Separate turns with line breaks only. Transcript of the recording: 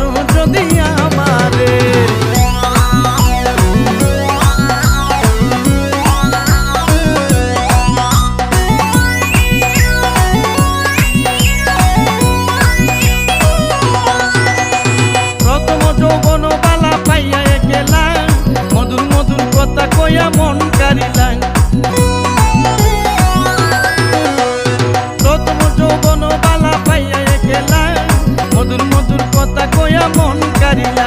ভালোবাসো যদি আমারে। প্রথম যৌবন বালা পাইয়া গেলা, মধুর মধুর কথা কইয়া মন কারিলা। প্রথম যৌবন বালা পাইয়া গেলা, মধুর মধুর কথা কইয়া মন কারিলা।